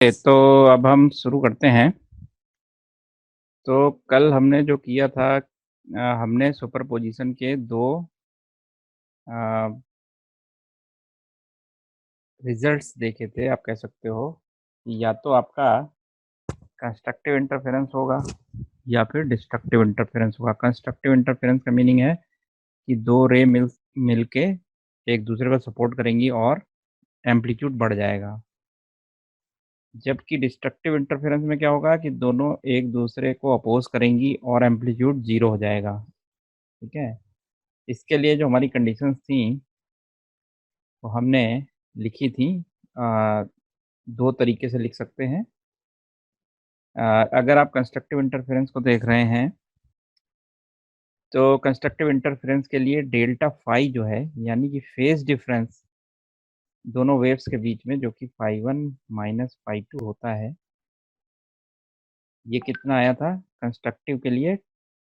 तो अब हम शुरू करते हैं। तो कल हमने जो किया था, हमने सुपरपोजिशन के दो रिजल्ट्स देखे थे। आप कह सकते हो कि या तो आपका कंस्ट्रक्टिव इंटरफेरेंस होगा या फिर डिस्ट्रक्टिव इंटरफेरेंस होगा। कंस्ट्रक्टिव इंटरफेरेंस का मीनिंग है कि दो रे मिल के एक दूसरे को सपोर्ट करेंगी और एम्पलीट्यूड बढ़ जाएगा। जबकि डिस्ट्रक्टिव इंटरफेरेंस में क्या होगा कि दोनों एक दूसरे को अपोज करेंगी और एम्पलीट्यूड जीरो हो जाएगा। ठीक है, इसके लिए जो हमारी कंडीशंस थी वो हमने लिखी थी। दो तरीके से लिख सकते हैं। अगर आप कंस्ट्रक्टिव इंटरफेरेंस को देख रहे हैं तो कंस्ट्रक्टिव इंटरफेरेंस के लिए डेल्टा फाई जो है, यानी कि फेज डिफरेंस दोनों वेव्स के बीच में, जो कि φ1 माइनस φ2 होता है, ये कितना आया था कंस्ट्रक्टिव के लिए?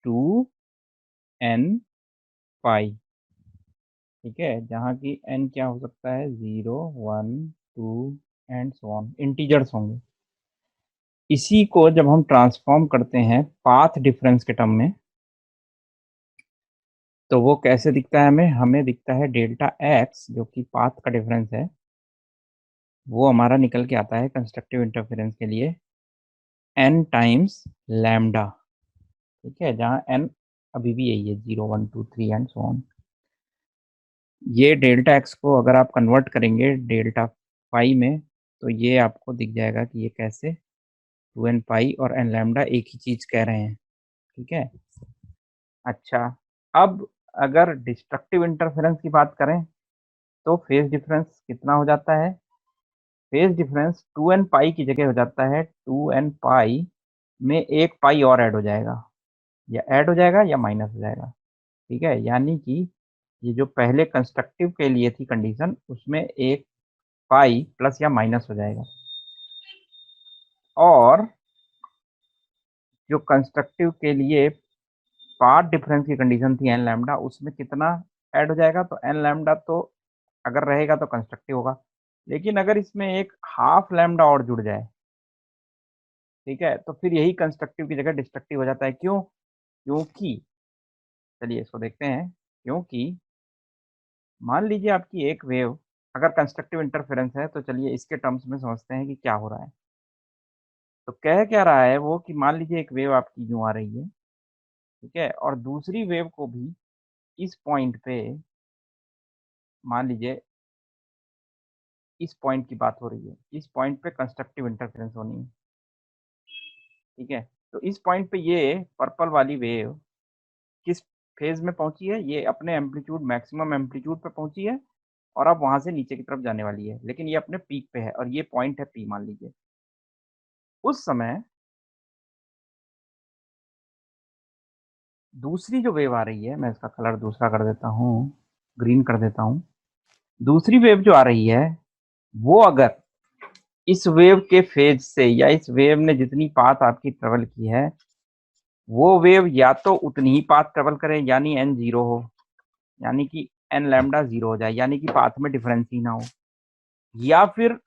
2n पाई। ठीक है, जहाँ की n क्या हो सकता है? 0, 1, 2 एंड सो ऑन, इंटीजर्स होंगे। इसी को जब हम ट्रांसफॉर्म करते हैं पाथ डिफरेंस के टर्म में, तो वो कैसे दिखता है? हमें दिखता है डेल्टा एक्स, जो कि पाथ का डिफरेंस है, वो हमारा निकल के आता है कंस्ट्रक्टिव इंटरफेरेंस के लिए n टाइम्स लैम्डा। ठीक है, जहाँ n अभी भी यही है, 0, 1, 2, 3 एंड सो ऑन। ये डेल्टा एक्स को अगर आप कन्वर्ट करेंगे डेल्टा फाई में, तो ये आपको दिख जाएगा कि ये कैसे 2n पाई और n लैम्डा एक ही चीज़ कह रहे हैं। ठीक है, अच्छा, अब अगर डिस्ट्रक्टिव इंटरफेरेंस की बात करें तो फेज डिफरेंस कितना हो जाता है? फेज डिफरेंस 2n पाई की जगह हो जाता है 2n पाई में एक पाई और ऐड हो जाएगा, या ऐड हो जाएगा या माइनस हो जाएगा। ठीक है, यानी कि ये जो पहले कंस्ट्रक्टिव के लिए थी कंडीशन, उसमें एक पाई प्लस या माइनस हो जाएगा, और जो कंस्ट्रक्टिव के लिए पाथ डिफरेंस की कंडीशन थी एन लैम्डा, उसमें कितना ऐड हो जाएगा? तो एन लैम्डा तो अगर रहेगा तो कंस्ट्रक्टिव होगा, लेकिन अगर इसमें एक हाफ लैम्डा और जुड़ जाए, ठीक है, तो फिर यही कंस्ट्रक्टिव की जगह डिस्ट्रक्टिव हो जाता है। क्यों? क्योंकि चलिए इसको देखते हैं। क्योंकि मान लीजिए आपकी एक वेव अगर कंस्ट्रक्टिव इंटरफेरेंस है, तो चलिए इसके टर्म्स में समझते हैं कि क्या हो रहा है। तो कह क्या रहा है वो कि मान लीजिए एक वेव आपकी यूँ आ रही है, ठीक है, और दूसरी वेव को भी इस पॉइंट पे, मान लीजिए इस पॉइंट की बात हो रही है, इस पॉइंट पे कंस्ट्रक्टिव इंटरफेरेंस होनी है। ठीक है, तो इस पॉइंट पे ये पर्पल वाली वेव किस फेज में पहुंची है? ये अपने एम्पलीट्यूड, मैक्सिमम एम्पलीट्यूड पे पहुंची है, और अब वहां से नीचे की तरफ जाने वाली है, लेकिन ये अपने पीक पे है और ये पॉइंट है पी मान लीजिए। उस समय दूसरी जो वेव आ रही है, मैं इसका कलर दूसरा कर देता हूँ, ग्रीन कर देता हूँ। दूसरी वेव जो आ रही है वो अगर इस वेव के फेज से, या इस वेव ने जितनी पाथ आपकी ट्रेवल की है, वो वेव या तो उतनी ही पाथ ट्रेवल करे, यानी n जीरो हो, यानी कि n लैम्डा जीरो हो जाए, यानी कि पाथ में डिफरेंस ही ना हो, या फिर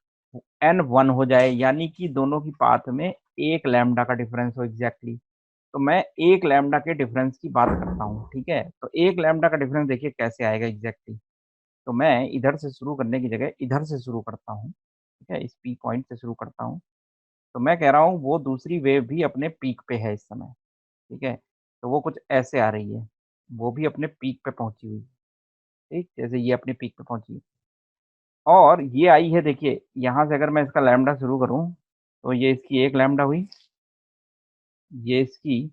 n वन हो जाए, यानी कि दोनों की पाथ में एक लैम्डा का डिफरेंस हो एग्जैक्टली। तो मैं एक लैम्डा के डिफरेंस की बात करता हूँ। ठीक है, तो एक लैम्डा का डिफरेंस देखिए कैसे आएगा एग्जैक्टली। तो मैं इधर से शुरू करने की जगह इधर से शुरू करता हूँ। ठीक है, इस पी पॉइंट से शुरू करता हूँ। तो मैं कह रहा हूँ वो दूसरी वेव भी अपने पीक पे है इस समय। ठीक है, तो वो कुछ ऐसे आ रही है, वो भी अपने पीक पे पहुंची हुई। ठीक, जैसे ये अपने पीक पे पहुंची और ये आई है, देखिए यहाँ से अगर मैं इसका लैम्डा शुरू करूँ, तो ये इसकी एक लैम्डा हुई, ये इसकी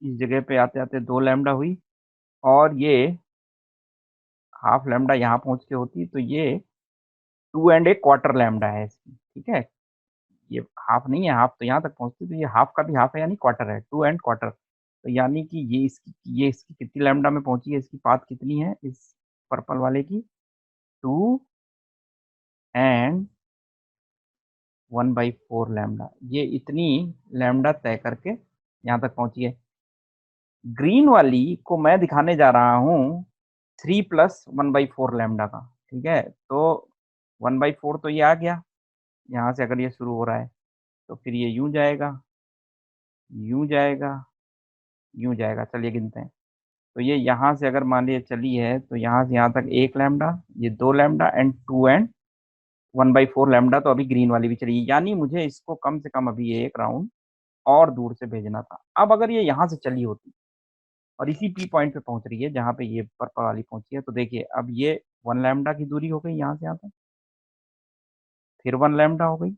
इस जगह पे आते आते दो लैम्डा हुई, और ये हाफ लैम्डा यहाँ पहुँच के होती, तो ये 2 एंड ए क्वार्टर लैम्डा है इसकी। ठीक है, ये हाफ नहीं है, हाफ तो यहाँ तक पहुँचती, तो ये हाफ का भी हाफ है, यानी क्वार्टर है, 2 एंड क्वार्टर। तो यानी कि ये इसकी कितनी लैम्डा में पहुँची है? इसकी पाथ कितनी है इस पर्पल वाले की? 2 एंड 1/4 लैम्डा। ये इतनी लैम्डा तय करके यहाँ तक पहुँची है। ग्रीन वाली को मैं दिखाने जा रहा हूँ 3 + 1/4 लैम्डा का। ठीक है, तो 1/4 तो ये आ गया, यहाँ से अगर ये शुरू हो रहा है तो फिर ये यूं जाएगा, यूं जाएगा, यूं जाएगा। चलिए गिनते हैं। तो ये यहाँ से अगर मान लीजिए चली है तो यहाँ से यहाँ तक 1 लैम्डा, ये 2 लैम्डा एंड 2 एंड 1/4 लैम्डा। तो अभी ग्रीन वाली भी चली, यानी मुझे इसको कम से कम अभी एक राउंड और दूर से भेजना था। अब अगर ये यहाँ से चली होती और इसी पी पॉइंट पे पहुंच रही है जहाँ पे ये पर्पल वाली पहुंची है, तो देखिए अब ये 1 लैम्डा की दूरी हो गई यहाँ से यहाँ तक, फिर 1 लैम्डा हो गई,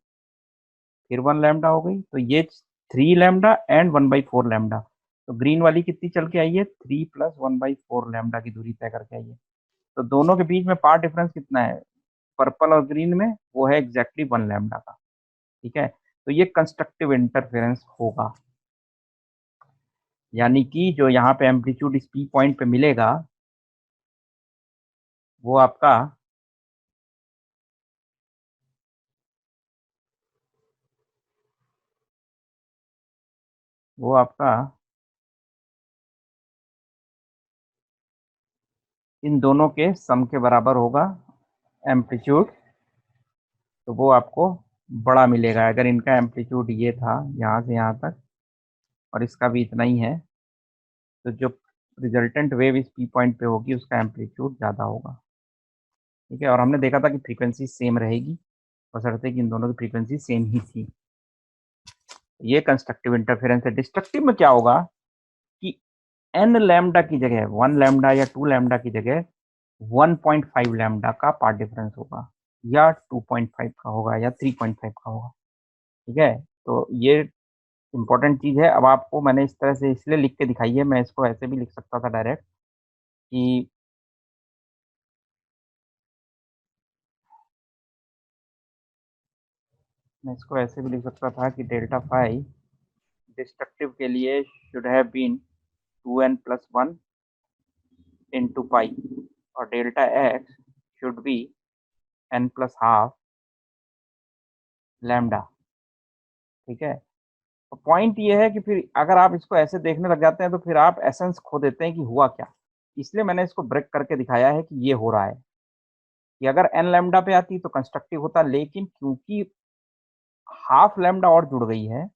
फिर 1 लैम्डा हो गई, तो ये 3 लैम्डा एंड 1/4 लैम्डा। तो ग्रीन वाली कितनी चल के आई है? 3 + 1/4 लैम्डा की दूरी तय करके आई है। तो दोनों के बीच में पार्ट डिफरेंस कितना है पर्पल और ग्रीन में? वो है एग्जैक्टली 1 लैम्डा का। ठीक है, तो ये कंस्ट्रक्टिव इंटरफेरेंस होगा, यानी कि जो यहाँ पे एम्पलीट्यूड इस पी पॉइंट पे मिलेगा वो आपका वो आपका इन दोनों के सम के बराबर होगा एम्पलीट्यूड। तो वो आपको बड़ा मिलेगा। अगर इनका एम्पलीट्यूड ये था यहाँ से यहाँ तक और इसका भी इतना ही है, तो जो रिजल्टेंट वेव इस पी पॉइंट पे होगी उसका एम्पलीट्यूड ज़्यादा होगा। ठीक है, और हमने देखा था कि फ्रीक्वेंसी सेम रहेगी, बशर्ते कि इन दोनों की फ्रीक्वेंसी सेम ही थी। ये कंस्ट्रक्टिव इंटरफेरेंस है। डिस्ट्रक्टिव में क्या होगा कि एन लैम्डा की जगह 1 लैम्डा या 2 लैम्डा की जगह 1.5 लैम्डा का पार्ट डिफरेंस होगा, या 2.5 का होगा, या 3.5 का होगा। ठीक है, तो ये इंपॉर्टेंट चीज़ है। अब आपको मैंने इस तरह से इसलिए लिख के दिखाई है, मैं इसको ऐसे भी लिख सकता था डायरेक्ट कि मैं इसको ऐसे भी लिख सकता था कि डेल्टा फाई डिस्ट्रक्टिव के लिए should have been 2n+1 into pi, और delta x should be n+12 lambda. ठीक है, तो पॉइंट ये है कि फिर अगर आप इसको ऐसे देखने लग जाते हैं तो फिर आप एसेंस खो देते हैं कि हुआ क्या। इसलिए मैंने इसको ब्रेक करके दिखाया है कि ये हो रहा है कि अगर एन लैम्डा पे आती तो कंस्ट्रक्टिव होता, लेकिन क्योंकि हाफ लैम्डा और जुड़ गई है,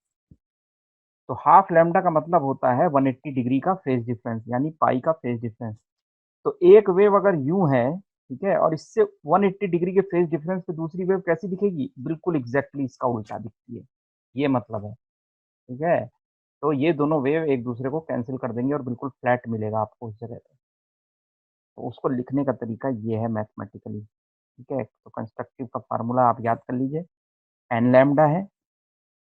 तो हाफ लैम्डा का मतलब होता है 180 डिग्री का फेज डिफरेंस, यानी पाई का फेज डिफरेंस। तो एक वेव अगर यूं है, ठीक है, और इससे 180 डिग्री के फेज डिफरेंस पे दूसरी वेव कैसी दिखेगी? बिल्कुल एग्जैक्टली इसका उल्टा दिखती है। ये मतलब है। ठीक है, तो ये दोनों वेव एक दूसरे को कैंसिल कर देंगे और बिल्कुल फ्लैट मिलेगा आपको उस जगह पे। तो उसको लिखने का तरीका ये है मैथमेटिकली। ठीक है, तो कंस्ट्रक्टिव का फार्मूला आप याद कर लीजिए, एन लैम्डा है,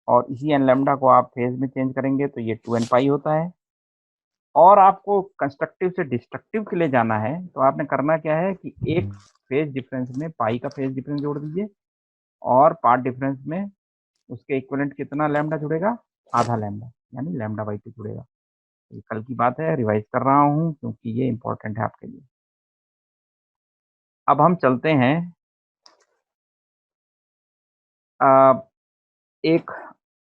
और इसी एन लैम्डा को आप फेज में चेंज करेंगे तो ये 2n पाई होता है। और आपको कंस्ट्रक्टिव से डिस्ट्रक्टिव के लिए जाना है तो आपने करना क्या है कि एक फेज डिफरेंस में पाई का फेज डिफरेंस जोड़ दीजिए, और पार्ट डिफरेंस में उसके इक्विवेलेंट कितना लैम्डा जुड़ेगा? आधा लैम्डा, यानी लैम्डा/2 जुड़ेगा। ये कल की बात है, रिवाइज कर रहा हूँ क्योंकि ये इंपॉर्टेंट है आपके लिए। अब हम चलते हैं एक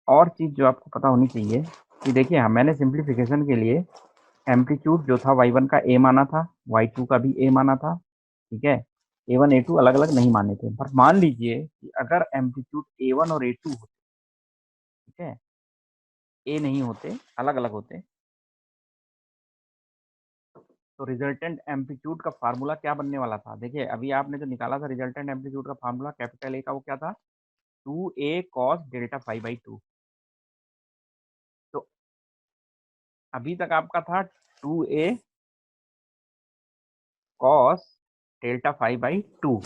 और चीज़ जो आपको पता होनी चाहिए कि देखिए, मैंने सिंप्लीफिकेशन के लिए एम्पलीट्यूड जो था y1 का a माना था, y2 का भी a माना था। ठीक है, a1 a2 अलग अलग नहीं माने थे, पर मान लीजिए कि अगर एम्पलीट्यूड a1 और a2 होते, ठीक है, a नहीं होते, अलग अलग होते, तो रिजल्टेंट एम्पलीट्यूड का फार्मूला क्या बनने वाला था? देखिए, अभी आपने जो निकाला था रिजल्टेंट एम्पलीट्यूड का फार्मूला कैपिटल ए का, वो क्या था? 2a cos delta phi by 2। तो अभी तक आपका था 2a cos delta phi by 2,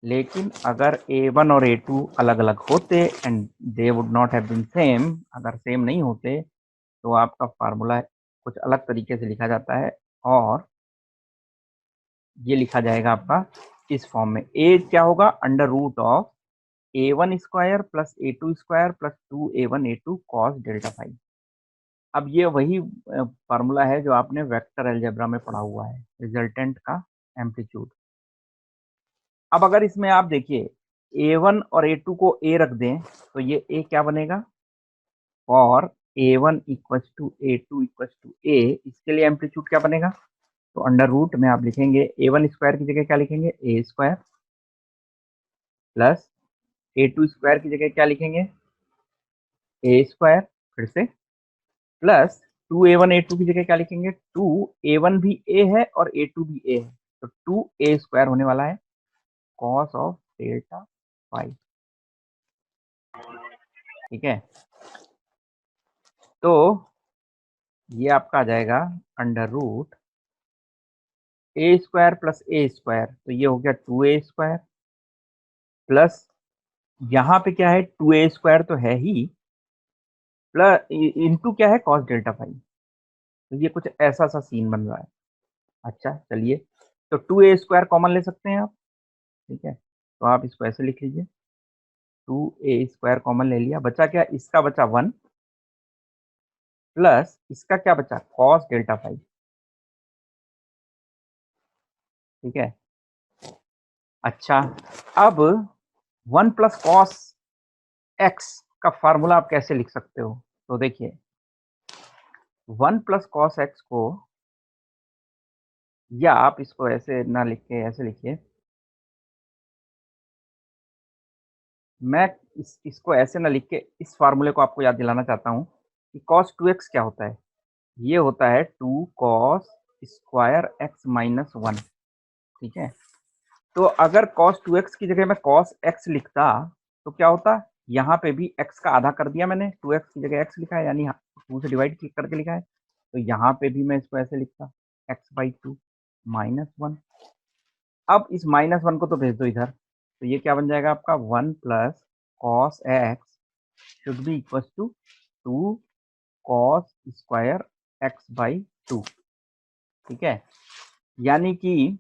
लेकिन अगर a1 और a2 अलग अलग होते and they would not have been same, अगर सेम नहीं होते तो आपका फार्मूला कुछ अलग तरीके से लिखा जाता है, और ये लिखा जाएगा आपका इस फॉर्म में। a क्या होगा? Under root of a1 square plus a2 square plus 2a1 a2 cos delta phi. अब ये वही फार्मूला है जो आपने वेक्टर अलजेब्रा में पढ़ा हुआ है, रिजल्टेंट का एम्पलीट्यूड। अब अगर इसमें आप देखिए a1 और a2 को a रख दें तो ये a क्या बनेगा? और a1 equals to a2 equals to a, इसके लिए एम्पलीट्यूड क्या बनेगा? तो अंडर रूट में आप लिखेंगे a1 स्क्वायर की जगह क्या लिखेंगे? a square plus a two square की जगह क्या लिखेंगे, ए स्क्वायर फिर से प्लस 2a1 a2 की जगह क्या लिखेंगे, 2a1 भी a है और a2 भी a है, तो 2a स्क्वायर होने वाला है कॉस ऑफ डेल्टा फाई। ठीक है, तो ये आपका आ जाएगा अंडर रूट ए स्क्वायर प्लस ए स्क्वायर, तो ये हो गया 2a स्क्वायर प्लस यहाँ पे क्या है 2a स्क्वायर तो है ही प्लस इंटू क्या है कॉस डेल्टा फाई, तो ये कुछ ऐसा सा सीन बन रहा है। अच्छा चलिए, तो 2a स्क्वायर कॉमन ले सकते हैं आप, ठीक है, तो आप इसको ऐसे लिख लीजिए 2a स्क्वायर कॉमन ले लिया, बचा क्या, इसका बचा 1 प्लस इसका क्या बचा कॉस डेल्टा फाई। ठीक है, अच्छा अब 1 प्लस कॉस एक्स का फार्मूला आप कैसे लिख सकते हो, तो देखिए 1 प्लस कॉस एक्स को, या आप इसको ऐसे ना लिख के ऐसे लिखिए, मैं इसको ऐसे ना लिख के इस फार्मूले को आपको याद दिलाना चाहता हूं कि cos 2x क्या होता है, ये होता है 2 cos स्क्वायर एक्स माइनस 1। ठीक है, तो अगर cos 2x की जगह मैं cos x लिखता तो क्या होता, यहाँ पे भी x का आधा कर दिया मैंने, 2x की जगह x लिखा है यानी 2 से डिवाइड करके लिखा है, तो यहाँ पे भी मैं इसको ऐसे लिखता x/2 माइनस 1। अब इस माइनस 1 को तो भेज दो इधर, तो ये क्या बन जाएगा आपका 1 plus cos x should be equal to 2 cos square x/2। ठीक है, यानी कि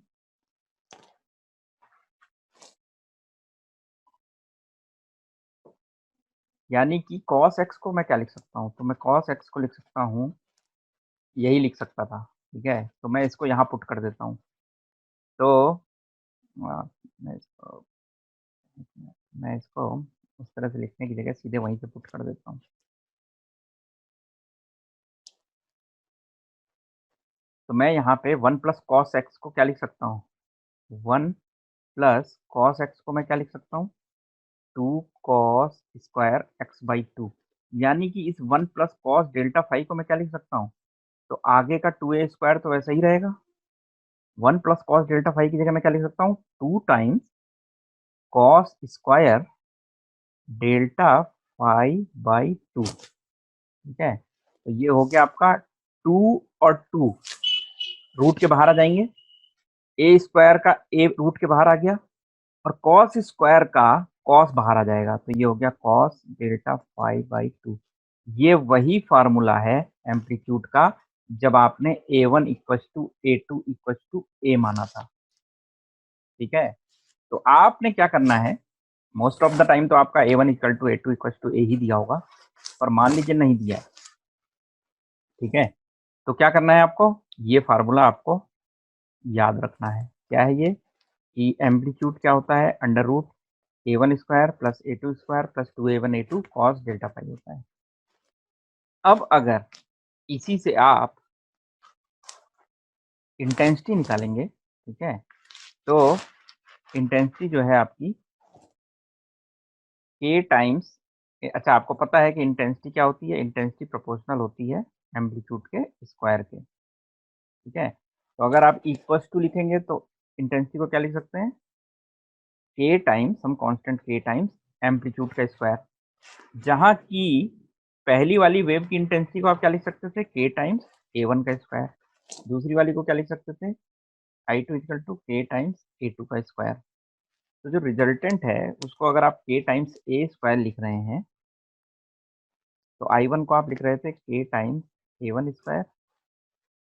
cos x को मैं क्या लिख सकता हूँ, तो मैं cos x को लिख सकता हूँ, यही लिख सकता था। ठीक है, तो मैं इसको यहाँ पुट कर देता हूँ, तो मैं इसको उस तरह से लिखने की जगह सीधे वहीं पे पुट कर देता हूँ। तो मैं यहाँ पे 1 प्लस कॉस एक्स को क्या लिख सकता हूँ, 1 प्लस कॉस एक्स को मैं क्या लिख सकता हूँ, 2 कॉस स्क्वायर x/2, यानी कि इस 1 प्लस कॉस डेल्टा फाई को मैं क्या लिख सकता हूँ, तो आगे का 2a स्क्वायर तो वैसा ही रहेगा, 1 प्लस कॉस डेल्टा फाई की जगह मैं क्या लिख सकता हूँ, 2 times cos square delta phi by 2। ठीक है, तो ये हो गया आपका 2 और 2 रूट के बाहर आ जाएंगे, ए स्क्वायर का ए रूट के बाहर आ गया और कॉस स्क्वायर का कॉस बाहर आ जाएगा, तो ये हो गया कॉस डेल्टा फाई बाई 2। ये वही फार्मूला है एम्पलीट्यूड का जब आपने a1 equal to a2 equal to a माना था। ठीक है, तो आपने क्या करना है, मोस्ट ऑफ द टाइम तो आपका a1 equal to a2 equal to a ही दिया होगा, पर मान लीजिए नहीं दिया है। ठीक है, तो क्या करना है आपको, ये फार्मूला आपको याद रखना है, क्या है ये, कि एम्पलीट्यूड क्या होता है, under root a1 square plus a2 square plus 2a1 a2 cos delta phi होता है। अब अगर इसी से आप इंटेंसिटी निकालेंगे, ठीक है, तो इंटेंसिटी जो है आपकी k टाइम्स, अच्छा आपको पता है कि इंटेंसिटी क्या होती है, इंटेंसिटी प्रोपोर्शनल होती है एम्पलीट्यूड के स्क्वायर के। ठीक है, तो अगर आप इक्वल्स टू लिखेंगे तो इंटेंसिटी को क्या लिख सकते हैं, k टाइम्स, हम कांस्टेंट k टाइम्स एम्पलीट्यूड का स्क्वायर, जहां की पहली वाली वेव की इंटेंसिटी को आप क्या लिख सकते थे, k टाइम्स a1 का स्क्वायर, दूसरी वाली को क्या लिख सकते थे, I2 equal to k times a2 का स्क्वायर। तो जो रिजल्टेंट है उसको अगर आप k टाइम्स a स्क्वायर लिख रहे हैं, तो I1 को आप लिख रहे थे k times a1 square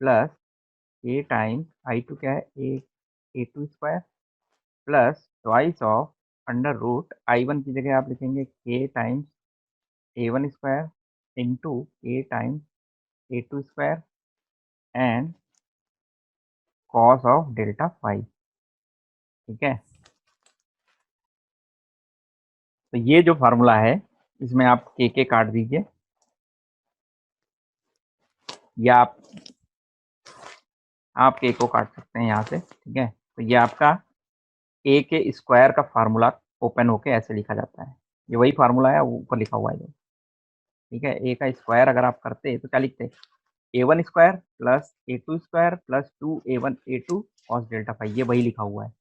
plus k times I2 क्या है a2 square plus twice of under root I1 की जगह आप लिखेंगे k times a1 square into k times a2 square and cos of delta phi. ठीक है, तो ये जो फार्मूला है इसमें आप के काट दीजिए, या आप के को काट सकते हैं यहाँ से। ठीक है, तो ये आपका ए के स्क्वायर का फार्मूला ओपन होके ऐसे लिखा जाता है। ये वही फार्मूला है, ऊपर लिखा हुआ है जो, ठीक है। ए का स्क्वायर अगर आप करते तो क्या लिखते, A1 square plus A2 square plus 2A1 A2 cos delta phi, ये वही लिखा हुआ है,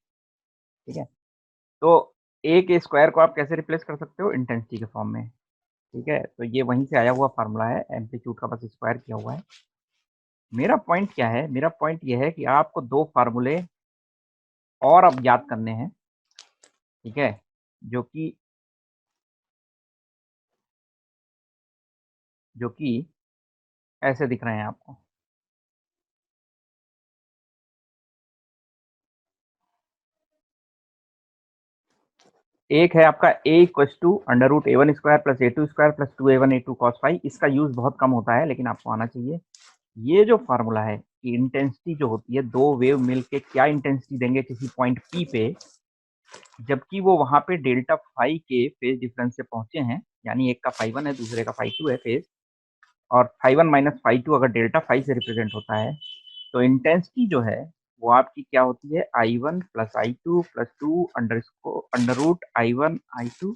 ठीक है। तो ए के स्क्वायर को आप कैसे रिप्लेस कर सकते हो, इंटेंसिटी के फॉर्म में, ठीक है। तो ये वहीं से आया हुआ फार्मूला है, एम्पलीट्यूड का बस स्क्वायर किया हुआ है। मेरा पॉइंट क्या है, मेरा पॉइंट ये है कि आपको दो फार्मूले और अब याद करने हैं, ठीक है, जो कि ऐसे दिख रहे हैं आपको। एक है आपका a equals to under root A1 square plus A2 square plus 2A1 A2 cos phi, इसका यूज बहुत कम होता है लेकिन आपको आना चाहिए। ये जो फार्मूला है कि इंटेंसिटी जो होती है, दो वेव मिलके क्या इंटेंसिटी देंगे किसी पॉइंट P पे, जबकि वो वहां पे डेल्टा फाई के फेज डिफरेंस से पहुंचे हैं, यानी एक का फाई 1 है दूसरे का फाई 2 है फेज, और फाई 1 माइनस फाई 2 अगर डेल्टा फाई से रिप्रेजेंट होता है, तो इंटेंसिटी जो है वो आपकी क्या होती है, I1 plus I2 plus 2 under root I1 I2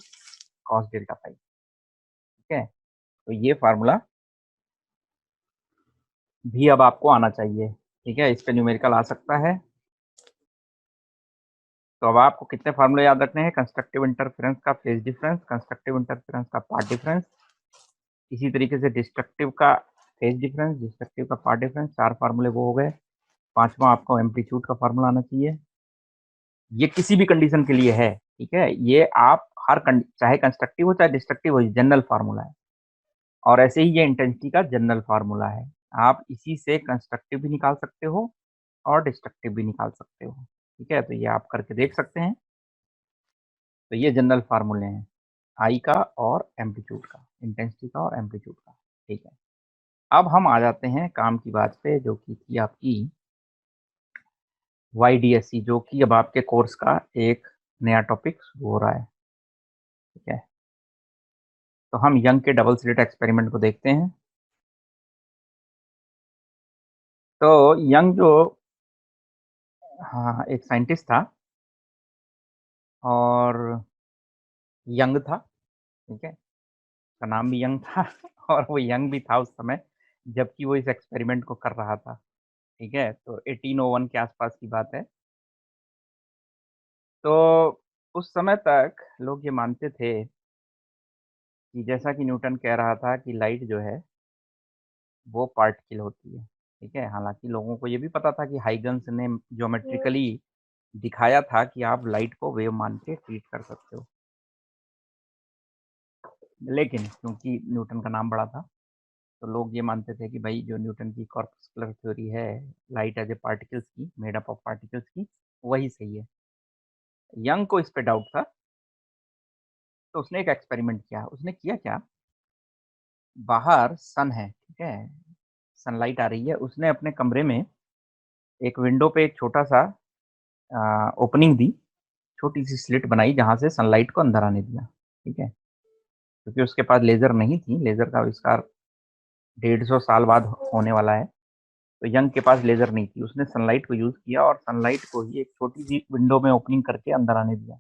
cos delta phi, ठीक है। तो ये फार्मूला भी अब आपको आना चाहिए, ठीक है, इस पे न्यूमेरिकल आ सकता है। तो अब आपको कितने फार्मूले याद रखने हैं, कंस्ट्रक्टिव इंटरफेरेंस का फेज डिफरेंस, कंस्ट्रक्टिव इंटरफेरेंस का पार्ट डिफरेंस, इसी तरीके से डिस्ट्रक्टिव का फेज डिफरेंस, डिस्ट्रक्टिव का पार्ट डिफरेंस, 4 फार्मूले वो हो गए। पांचवा आपको एम्पलीट्यूड का फार्मूला आना चाहिए, ये किसी भी कंडीशन के लिए है, ठीक है। ये आप चाहे कंस्ट्रक्टिव हो चाहे डिस्ट्रक्टिव हो, जनरल फार्मूला है। और ऐसे ही ये इंटेंसिटी का जनरल फार्मूला है, आप इसी से कंस्ट्रक्टिव भी निकाल सकते हो और डिस्ट्रक्टिव भी निकाल सकते हो, ठीक है। तो ये आप करके देख सकते हैं। तो ये जनरल फार्मूले हैं आई का और एम्पलीट्यूड का, इंटेंसिटी का और एम्पलीट्यूड का, ठीक है। अब हम आ जाते हैं काम की बात पे, जो कि थी आपकी YDSC, जो कि अब आपके कोर्स का एक नया टॉपिक शुरू हो रहा है, ठीक है। तो हम यंग के डबल स्लिट एक्सपेरिमेंट को देखते हैं। तो यंग जो, हाँ, एक साइंटिस्ट था और यंग था, ठीक है, उसका नाम भी यंग था और वो यंग भी था उस समय जबकि वो इस एक्सपेरिमेंट को कर रहा था, ठीक है। तो 1801 के आसपास की बात है। तो उस समय तक लोग ये मानते थे कि जैसा कि न्यूटन कह रहा था कि लाइट जो है वो पार्टिकल होती है, ठीक है। हालांकि लोगों को ये भी पता था कि हाइगन्स ने ज्योमेट्रिकली दिखाया था कि आप लाइट को वेव मान के ट्रीट कर सकते हो, लेकिन क्योंकि न्यूटन का नाम बड़ा था तो लोग ये मानते थे कि भाई जो न्यूटन की कॉर्पस्कुलर थ्योरी है, लाइट एज ए पार्टिकल्स की, मेड अप ऑफ पार्टिकल्स की, वही सही है। यंग को इस पे डाउट था, तो उसने एक एक्सपेरिमेंट किया। उसने किया क्या, बाहर सन है, ठीक है, सनलाइट आ रही है, उसने अपने कमरे में एक विंडो पे एक छोटा सा ओपनिंग दी, छोटी सी स्लिट बनाई जहां से सनलाइट को अंदर आने दिया, ठीक है। क्योंकि उसके पास लेजर नहीं थी, लेजर का आविष्कार 150 साल बाद होने वाला है, तो यंग के पास लेजर नहीं थी, उसने सनलाइट को यूज किया और सनलाइट को ही एक छोटी सी विंडो में ओपनिंग करके अंदर आने दिया।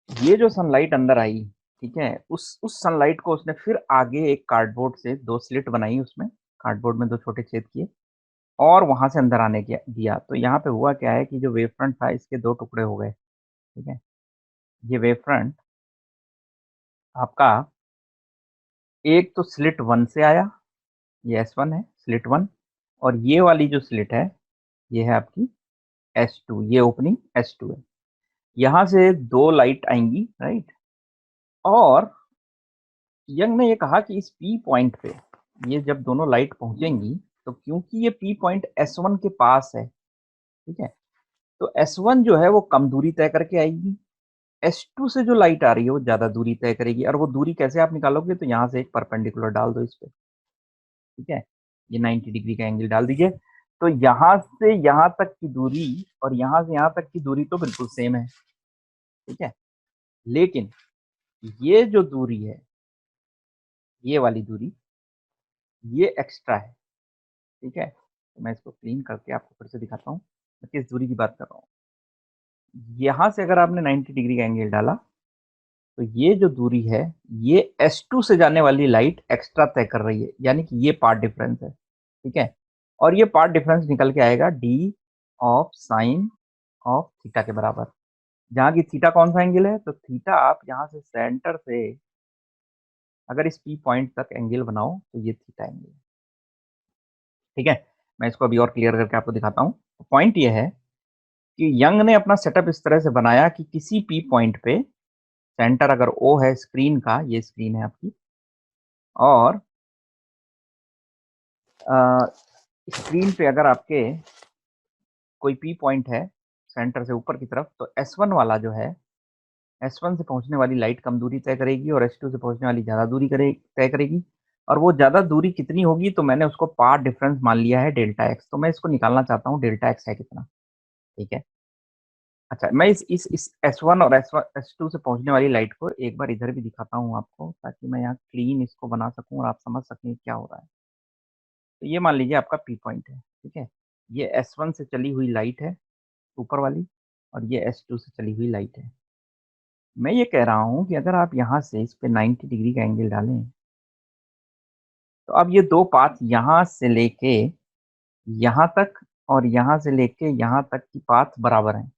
ये जो सनलाइट अंदर आई, ठीक है, उस सनलाइट को उसने फिर आगे एक कार्डबोर्ड से दो स्लिट बनाई, उसमें कार्डबोर्ड में दो छोटे छेद किए और वहां से अंदर आने दिया। तो यहाँ पे हुआ क्या है कि जो वेव फ्रंट था इसके दो टुकड़े हो गए, ठीक है। ये वेव फ्रंट आपका एक तो स्लिट 1 से आया, ये S1 है, स्लिट 1, और ये वाली जो स्लिट है ये है आपकी S2, ये ओपनिंग S2 है। यहाँ से दो लाइट आएंगी, राइट। और यंग ने ये कहा कि इस P पॉइंट पे ये जब दोनों लाइट पहुंचेंगी, तो क्योंकि ये P पॉइंट S1 के पास है, ठीक है, तो S1 जो है वो कम दूरी तय करके आएगी, S2 से जो लाइट आ रही है वो ज्यादा दूरी तय करेगी। और वो दूरी कैसे आप निकालोगे, तो यहाँ से एक परपेंडिकुलर डाल दो इस पे, ठीक है, ये 90 डिग्री का एंगल डाल दीजिए। तो यहाँ से यहाँ तक की दूरी और यहाँ से यहाँ तक की दूरी तो बिल्कुल सेम है, ठीक है। लेकिन ये जो दूरी है, ये वाली दूरी, ये एक्स्ट्रा है, ठीक है। तो मैं इसको क्लीन करके आपको फिर से दिखाता हूँ मैं किस दूरी की बात कर रहा हूँ। यहाँ से अगर आपने 90 डिग्री का एंगल डाला तो ये जो दूरी है, ये S2 से जाने वाली लाइट एक्स्ट्रा तय कर रही है, यानी कि ये पार्ट डिफरेंस है, ठीक है। और ये पार्ट डिफरेंस निकल के आएगा D of sine of theta के बराबर, जहाँ की थीटा कौन सा एंगल है, तो थीटा आप यहाँ से सेंटर से अगर इस पी पॉइंट तक एंगल बनाओ तो ये थीटा एंगल है, ठीक है। मैं इसको अभी और क्लियर करके आपको दिखाता हूँ। तो पॉइंट ये है कि यंग ने अपना सेटअप इस तरह से बनाया कि किसी पी पॉइंट पे सेंटर अगर ओ है स्क्रीन का, ये स्क्रीन है आपकी, और स्क्रीन पे अगर आपके कोई पी पॉइंट है सेंटर से ऊपर की तरफ, तो S1 वाला जो है, S1 से पहुंचने वाली लाइट कम दूरी तय करेगी और S2 से पहुंचने वाली ज़्यादा दूरी तय करेगी। और वो ज़्यादा दूरी कितनी होगी, तो मैंने उसको पाथ डिफरेंस मान लिया है डेल्टा एक्स। तो मैं इसको निकालना चाहता हूँ डेल्टा एक्स है कितना, ठीक है। अच्छा, मैं इस S1 और S2 से पहुंचने वाली लाइट को एक बार इधर भी दिखाता हूँ आपको, ताकि मैं यहाँ क्लीन इसको बना सकूँ और आप समझ सकें क्या हो रहा है। तो ये मान लीजिए आपका पी पॉइंट है, ठीक है। ये S1 से चली हुई लाइट है ऊपर वाली, और ये S2 से चली हुई लाइट है। मैं ये कह रहा हूँ कि अगर आप यहाँ से इस पे 90 डिग्री का एंगल डालें, तो अब ये दो पाथ यहाँ से लेके यहाँ तक और यहाँ से लेके यहाँ तक की पाथ बराबर हैं।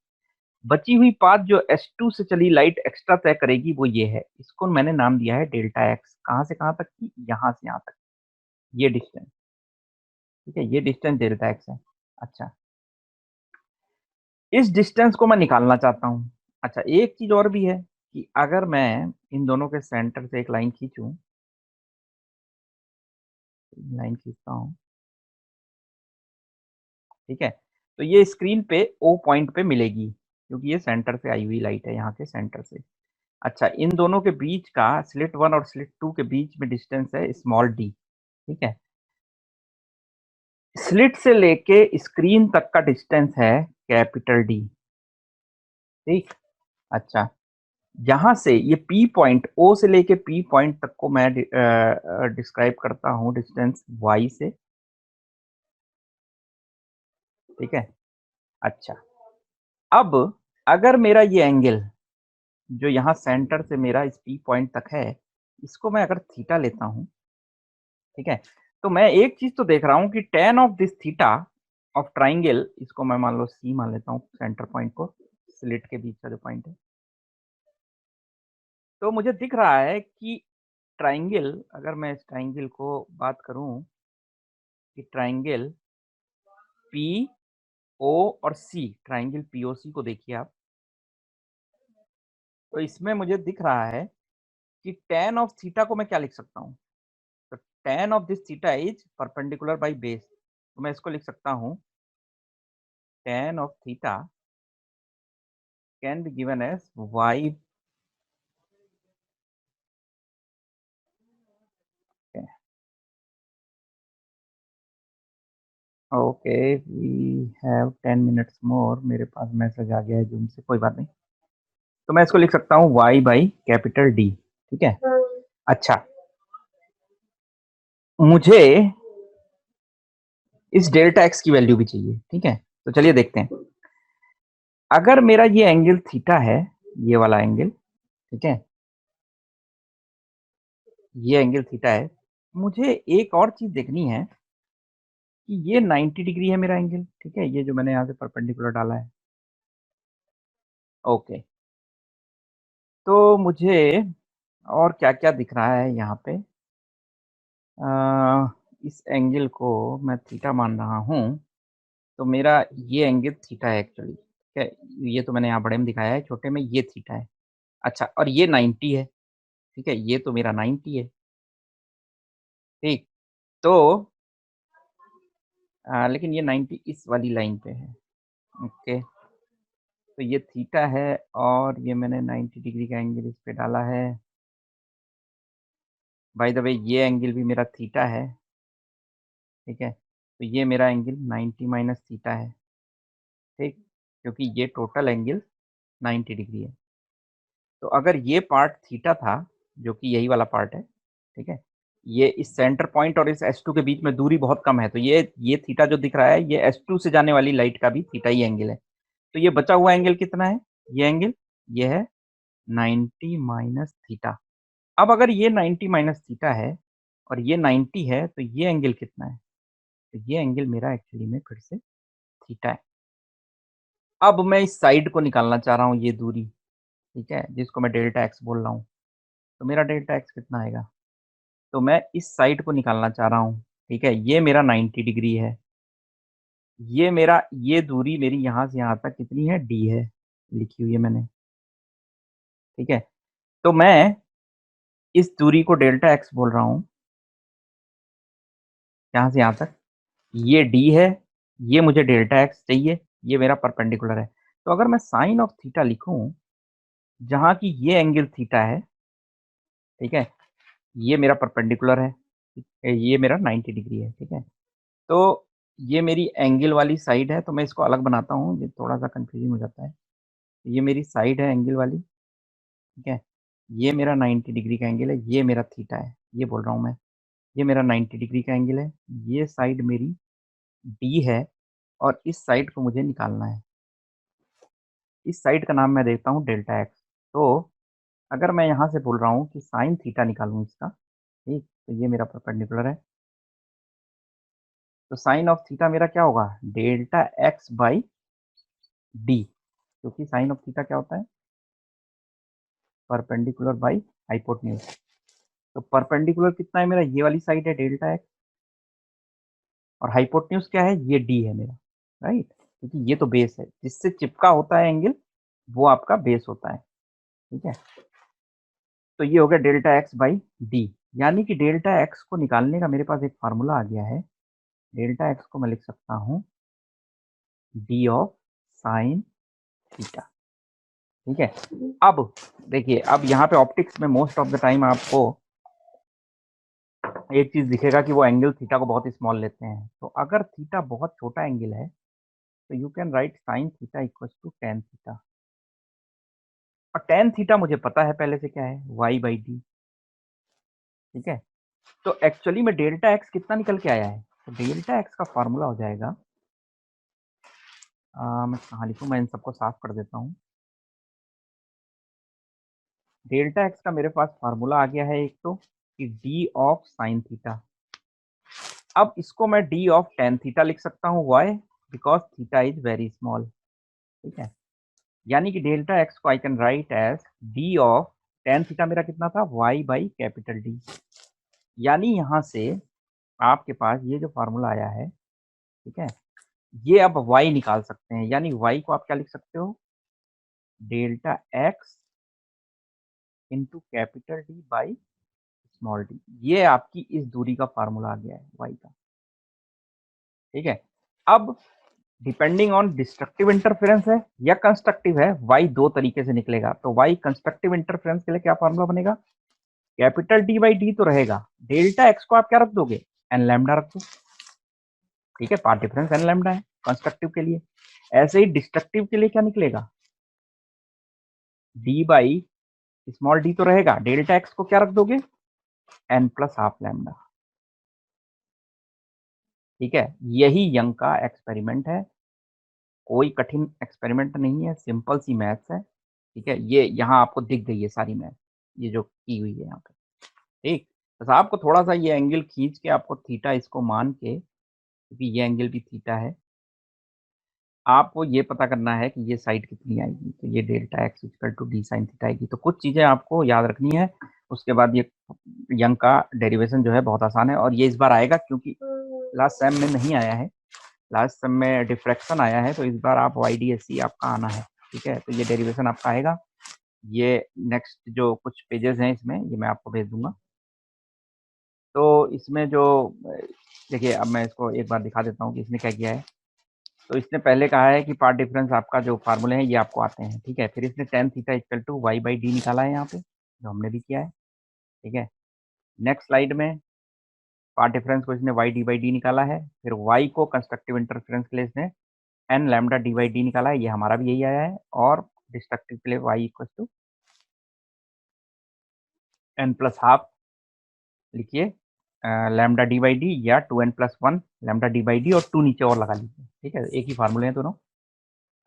बची हुई पाथ जो S2 से चली लाइट एक्स्ट्रा तय करेगी वो ये है, इसको मैंने नाम दिया है डेल्टा एक्स। कहाँ से कहाँ तक की, यहाँ से यहाँ तक, ये डिस्टेंस, ठीक है, ये डिस्टेंस डेल्टा एक्स है। अच्छा, इस डिस्टेंस को मैं निकालना चाहता हूँ। अच्छा, एक चीज और भी है कि अगर मैं इन दोनों के सेंटर से एक लाइन खींचूं, लाइन खींचता हूँ, ठीक है, तो ये स्क्रीन पे ओ पॉइंट पे मिलेगी, क्योंकि ये सेंटर से आई हुई लाइट है, यहाँ के सेंटर से। अच्छा, इन दोनों के बीच का, स्लिट 1 और स्लिट 2 के बीच में डिस्टेंस है स्मॉल डी, ठीक है। स्लिट से लेके स्क्रीन तक का डिस्टेंस है कैपिटल डी, ठीक। अच्छा, यहाँ से ये पी पॉइंट, ओ से लेके पी पॉइंट तक को मैं डिस्क्राइब करता हूँ डिस्टेंस वाई से, ठीक है। अच्छा, अब अगर मेरा ये एंगल जो यहाँ सेंटर से मेरा इस पी पॉइंट तक है, इसको मैं अगर थीटा लेता हूँ, ठीक है, तो मैं एक चीज तो देख रहा हूँ कि tan of this theta of triangle, इसको मैं मान लो सी मान लेता हूँ, सेंटर पॉइंट को, स्लिट के बीच का जो पॉइंट है, तो मुझे दिख रहा है कि ट्राइंगल, अगर मैं इस ट्राइंगल को बात करूं कि ट्राइंगल पी ओ और सी, ट्राइंगल पीओसी को देखिए आप, तो इसमें मुझे दिख रहा है कि tan ऑफ थीटा को मैं क्या लिख सकता हूँ, तो tan of this theta is perpendicular by base, तो मैं इसको लिख सकता हूँ tan of theta can be given as y, okay, we have 10 minutes more, मेरे पास मैसेज आ गया है जूम से, कोई बात नहीं। तो मैं इसको लिख सकता हूँ y बाई कैपिटल डी, ठीक है। अच्छा, मुझे इस डेल्टा एक्स की वैल्यू भी चाहिए, ठीक है। तो चलिए देखते हैं, अगर मेरा ये एंगल थीटा है, ये वाला एंगल, ठीक है, ये एंगल थीटा है, मुझे एक और चीज देखनी है कि ये 90 डिग्री है मेरा एंगल, ठीक है, ये जो मैंने यहाँ से परपेंडिकुलर डाला है, ओके। तो मुझे और क्या क्या दिख रहा है यहाँ पे, इस एंगल को मैं थीटा मान रहा हूँ, तो मेरा ये एंगल थीटा है एक्चुअली, ठीक है, ये तो मैंने यहाँ बड़े में दिखाया है, छोटे में ये थीटा है। अच्छा, और ये 90 है, ठीक है, ये तो मेरा 90 है, ठीक। तो लेकिन ये 90 इस वाली लाइन पे है, ओके। तो ये थीटा है और ये मैंने 90 डिग्री का एंगल इस पे डाला है। बाय द वे, ये एंगल भी मेरा थीटा है, ठीक है, तो ये मेरा एंगल 90 माइनस थीटा है, ठीक, क्योंकि ये टोटल एंगल 90 डिग्री है। तो अगर ये पार्ट थीटा था, जो कि यही वाला पार्ट है, ठीक है, ये इस सेंटर पॉइंट और इस S2 के बीच में दूरी बहुत कम है, तो ये थीटा जो दिख रहा है, ये S2 से जाने वाली लाइट का भी थीटा ही एंगल है। तो ये बचा हुआ एंगल कितना है, ये एंगल, ये है 90 माइनस थीटा। अब अगर ये 90 माइनस थीटा है और ये 90 है तो ये एंगल कितना है? तो ये एंगल मेरा एक्चुअली में फिर से थीटा है। अब मैं इस साइड को निकालना चाह रहा हूँ, ये दूरी, ठीक है, जिसको मैं डेल्टा एक्स बोल रहा हूँ। तो मेरा डेल्टा एक्स कितना आएगा? तो मैं इस साइड को निकालना चाह रहा हूँ, ठीक है, ये मेरा 90 डिग्री है। ये दूरी मेरी यहाँ से यहाँ तक कितनी है? डी है, लिखी हुई है मैंने, ठीक है। तो मैं इस दूरी को डेल्टा एक्स बोल रहा हूँ, यहाँ से यहाँ तक, ये डी है, ये मुझे डेल्टा एक्स चाहिए, ये मेरा परपेंडिकुलर है। तो अगर मैं साइन ऑफ थीटा लिखूं, जहाँ की ये एंगल थीटा है, ठीक है, ये मेरा परपेंडिकुलर है, ठीक है, ये मेरा 90 डिग्री है, ठीक है। तो ये मेरी एंगल वाली साइड है, तो मैं इसको अलग बनाता हूँ, ये थोड़ा सा कंफ्यूजिंग हो जाता है। ये मेरी साइड है एंगल वाली, ठीक है, ये मेरा 90 डिग्री का एंगल है, ये मेरा थीटा है, ये बोल रहा हूँ मैं, ये मेरा 90 डिग्री का एंगल है, ये साइड मेरी डी है, और इस साइड को मुझे निकालना है। इस साइड का नाम मैं देता हूँ डेल्टा एक्स। तो अगर मैं यहाँ से बोल रहा हूँ कि साइन थीटा निकालूँ इसका, ठीक, तो ये मेरा परपेंडिकुलर है, तो साइन ऑफ थीटा मेरा क्या होगा? डेल्टा एक्स बाई डी, क्योंकि साइन ऑफ थीटा क्या होता है? Perpendicular by hypotenuse. तो परपेंडिकुलर कितना है मेरा? ये वाली साइड है डेल्टा एक्स, और हाइपोटेन्यूज क्या है? ये डी है मेरा, राइट, क्योंकि ये तो बेस है, जिससे चिपका होता है एंगल, वो आपका बेस होता है, ठीक है। तो ये हो गया डेल्टा एक्स बाई डी, यानी कि डेल्टा एक्स को निकालने का मेरे पास एक फार्मूला आ गया है। डेल्टा एक्स को मैं लिख सकता हूँ डी ऑफ साइन थीटा, ठीक है। अब देखिए, अब यहाँ पे ऑप्टिक्स में मोस्ट ऑफ द टाइम आपको एक चीज दिखेगा कि वो एंगल थीटा को बहुत स्मॉल लेते हैं। तो अगर थीटा बहुत छोटा एंगल है तो you can write sine theta equal to tan theta, और टेन थीटा मुझे पता है पहले से क्या है, वाई बाई डी, ठीक है। तो एक्चुअली में डेल्टा एक्स कितना निकल के आया है? तो डेल्टा एक्स का फॉर्मूला हो जाएगा, मैं कहाँ लिखूँ, मैं इन सबको साफ कर देता हूँ। डेल्टा एक्स का मेरे पास फार्मूला आ गया है एक तो, कि डी ऑफ साइन थीटा। अब इसको मैं डी ऑफ टेन थीटा लिख सकता हूँ, y, because theta is very small, ठीक है। यानी कि डेल्टा एक्स को I can write as D of tan theta, मेरा कितना था? Y by capital D. यानी यहाँ से आपके पास ये जो फार्मूला आया है, ठीक है, ये अब वाई निकाल सकते हैं, यानी वाई को आप क्या लिख सकते हो? Delta x into capital D by small D. ये आपकी इस दूरी का फार्मूला आ गया है वाई का, ठीक है। अब डिपेंडिंग ऑन डिस्ट्रक्टिव इंटरफेरेंस है या कंस्ट्रक्टिव है, वाई दो तरीके से निकलेगा। तो वाई कंस्ट्रक्टिव इंटरफेरेंस के लिए क्या फार्मूला बनेगा? कैपिटल डी बाई डी तो रहेगा, डेल्टा एक्स को आप क्या रख दोगे? एन लैम्डा रख दो, ठीक है, पार्ट डिफरेंस एन लैम्डा है कंस्ट्रक्टिव के लिए। ऐसे ही डिस्ट्रक्टिव के लिए क्या निकलेगा? डी बाई स्मॉल डी तो रहेगा, डेल्टा एक्स को क्या रख दोगे? एन प्लस हाफ लैम्डा, ठीक है। यही यंग का एक्सपेरिमेंट है, कोई कठिन एक्सपेरिमेंट नहीं है, सिंपल सी मैथ्स है, ठीक है। ये यहाँ आपको दिख गई है सारी मैथ, ये जो की हुई है यहाँ पे, ठीक। बस आपको थोड़ा सा ये एंगल खींच के आपको थीटा इसको मान के, क्योंकि ये एंगल भी थीटा है, आपको ये पता करना है कि ये साइड कितनी आएगी। तो ये delta x equal to D sine theta आएगी। तो कुछ चीज़ें आपको याद रखनी है, उसके बाद ये यंग का डेरिवेशन जो है बहुत आसान है, और ये इस बार आएगा क्योंकि लास्ट सेम में नहीं आया है, लास्ट सेम में डिफ्रैक्शन आया है, तो इस बार आप वाई डी एस सी आपका आना है, ठीक है। तो ये डेरिवेशन आपका आएगा, ये नेक्स्ट जो कुछ पेजेस हैं इसमें ये मैं आपको भेज दूंगा। तो इसमें जो देखिए, अब मैं इसको एक बार दिखा देता हूँ कि इसने क्या किया है। तो इसने पहले कहा है कि पार्ट डिफरेंस आपका जो फार्मूले हैं ये आपको आते हैं, ठीक है। फिर इसने tan theta equal to y by D निकाला है यहाँ पे, जो हमने भी किया है, ठीक है। नेक्स्ट स्लाइड में पार्ट डिफरेंस को इसने वाई डी बाई डी निकाला है, फिर वाई को कंस्ट्रक्टिव इंटरफेरेंस के लिए इसने n lambda D by D निकाला है, ये हमारा भी यही आया है, और डिस्ट्रक्टिव के लिए y equal to n plus half लिखिए लैम्डा डी बाई डी, या two n plus one lambda D by D, और टू नीचे और लगा लीजिए, ठीक है, एक ही फार्मूले हैं दोनों।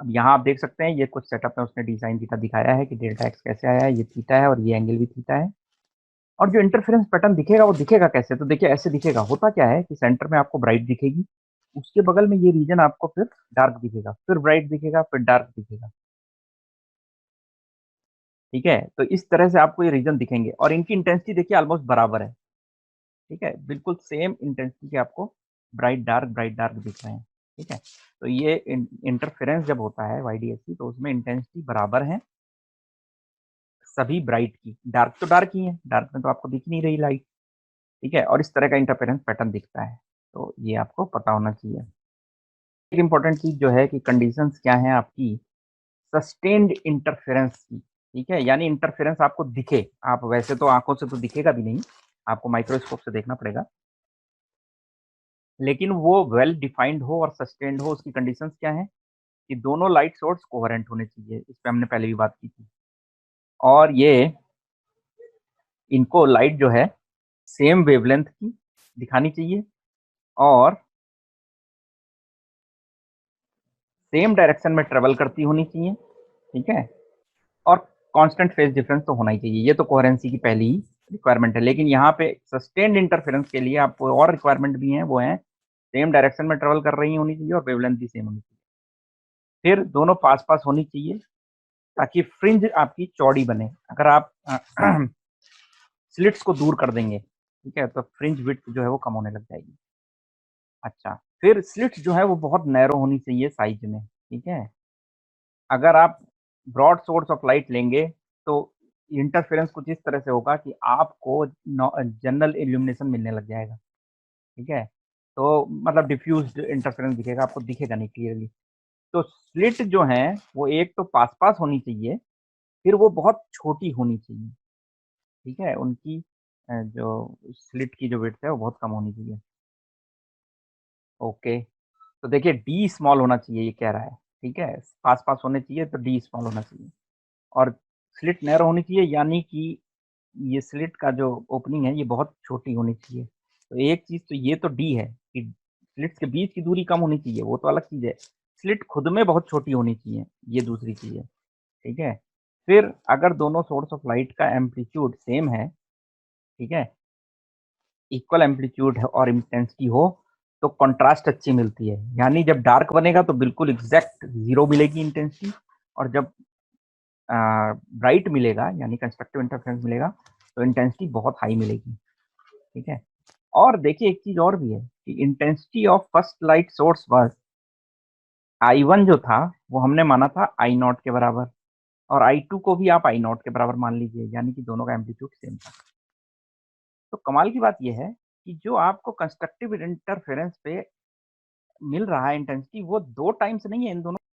अब यहाँ आप देख सकते हैं ये कुछ सेटअप में उसने डिजाइन थीटा दिखाया है कि डेल्टा एक्स कैसे आया है, ये थीटा है और ये एंगल भी थीटा है। और जो इंटरफेरेंस पैटर्न दिखेगा वो दिखेगा कैसे, तो देखिए ऐसे दिखेगा। होता क्या है कि सेंटर में आपको ब्राइट दिखेगी, उसके बगल में ये रीजन आपको फिर डार्क दिखेगा, फिर ब्राइट दिखेगा, फिर डार्क दिखेगा। ठीक है, तो इस तरह से आपको ये रीजन दिखेंगे और इनकी इंटेंसिटी देखिए ऑलमोस्ट बराबर है। ठीक है, बिल्कुल सेम इंटेंसिटी के आपको ब्राइट डार्क दिख रहे हैं। ठीक है, तो ये इंटरफेरेंस जब होता है वाईडीएससी तो उसमें इंटेंसिटी बराबर है सभी ब्राइट की, डार्क तो डार्क ही है, डार्क में तो आपको दिख नहीं रही लाइट। ठीक है, और इस तरह का इंटरफेरेंस पैटर्न दिखता है, तो ये आपको पता होना चाहिए। एक इंपॉर्टेंट चीज जो है कि कंडीशंस क्या है आपकी सस्टेन्ड इंटरफेरेंस की। ठीक है, यानी इंटरफेरेंस आपको दिखे, आप वैसे तो आंखों से तो दिखेगा भी नहीं, आपको माइक्रोस्कोप से देखना पड़ेगा, लेकिन वो वेल डिफाइंड हो और सस्टेन्ड हो। उसकी कंडीशंस क्या है कि दोनों लाइट सोर्स कोहेरेंट होने चाहिए, इस पे हमने पहले भी बात की थी। और ये इनको लाइट जो है सेम वेवलेंथ की दिखानी चाहिए और सेम डायरेक्शन में ट्रेवल करती होनी चाहिए। ठीक है, और कांस्टेंट फेज डिफरेंस तो होना ही चाहिए, ये तो कोहेरेंसी की पहली ही रिक्वायरमेंट है। लेकिन यहाँ पे सस्टेन्ड इंटरफेरेंस के लिए आपको और रिक्वायरमेंट भी है, वो है सेम डायरेक्शन में ट्रेवल कर रही होनी चाहिए और वेवलेंथ भी सेम होनी चाहिए। फिर दोनों पास पास होनी चाहिए ताकि फ्रिंज आपकी चौड़ी बने। अगर आप स्लिट्स को दूर कर देंगे, ठीक है, तो फ्रिंज विड्थ जो है वो कम होने लग जाएगी। अच्छा, फिर स्लिट्स जो है वो बहुत नैरो होनी चाहिए साइज में। ठीक है, अगर आप ब्रॉड सोर्स ऑफ लाइट लेंगे तो इंटरफेरेंस कुछ इस तरह से होगा कि आपको जनरल इल्यूमिनेशन मिलने लग जाएगा। ठीक है, तो मतलब डिफ्यूज्ड इंटरफेरेंस दिखेगा, आपको दिखेगा नहीं क्लियरली। तो स्लिट जो है वो एक तो पास पास होनी चाहिए, फिर वो बहुत छोटी होनी चाहिए। ठीक है, उनकी जो स्लिट की जो विड्थ है वो बहुत कम होनी चाहिए। ओके, तो देखिए डी स्मॉल होना चाहिए ये कह रहा है। ठीक है, पास पास होने चाहिए तो डी स्मॉल होना चाहिए और स्लिट नैरो होनी चाहिए, यानी कि ये स्लिट का जो ओपनिंग है ये बहुत छोटी होनी चाहिए। तो एक चीज तो ये तो डी है कि स्लिट्स के बीच की दूरी कम होनी चाहिए, वो तो अलग चीज है। स्लिट खुद में बहुत छोटी होनी चाहिए, ये दूसरी चीज है। ठीक है, फिर अगर दोनों सोर्स ऑफ लाइट का एम्पलीट्यूड सेम है, ठीक है, इक्वल एम्पलीट्यूड है और इंटेंसिटी हो, तो कंट्रास्ट अच्छी मिलती है। यानी जब डार्क बनेगा तो बिल्कुल एग्जैक्ट जीरो मिलेगी इंटेंसिटी, और जब ब्राइट मिलेगा यानी कंस्ट्रक्टिव इंटरफेरेंस मिलेगा तो इंटेंसिटी बहुत हाई मिलेगी। ठीक है, और देखिए एक चीज और भी है कि intensity of first light source was I1 जो था वो हमने माना था I0 के बराबर, और I2 को भी आप I0 के बराबर मान लीजिए, यानी कि दोनों का एम्पलीट्यूड सेम था। तो कमाल की बात यह है कि जो आपको कंस्ट्रक्टिव इंटरफेरेंस पे मिल रहा है इंटेंसिटी, वो 2 टाइम्स नहीं है इन दोनों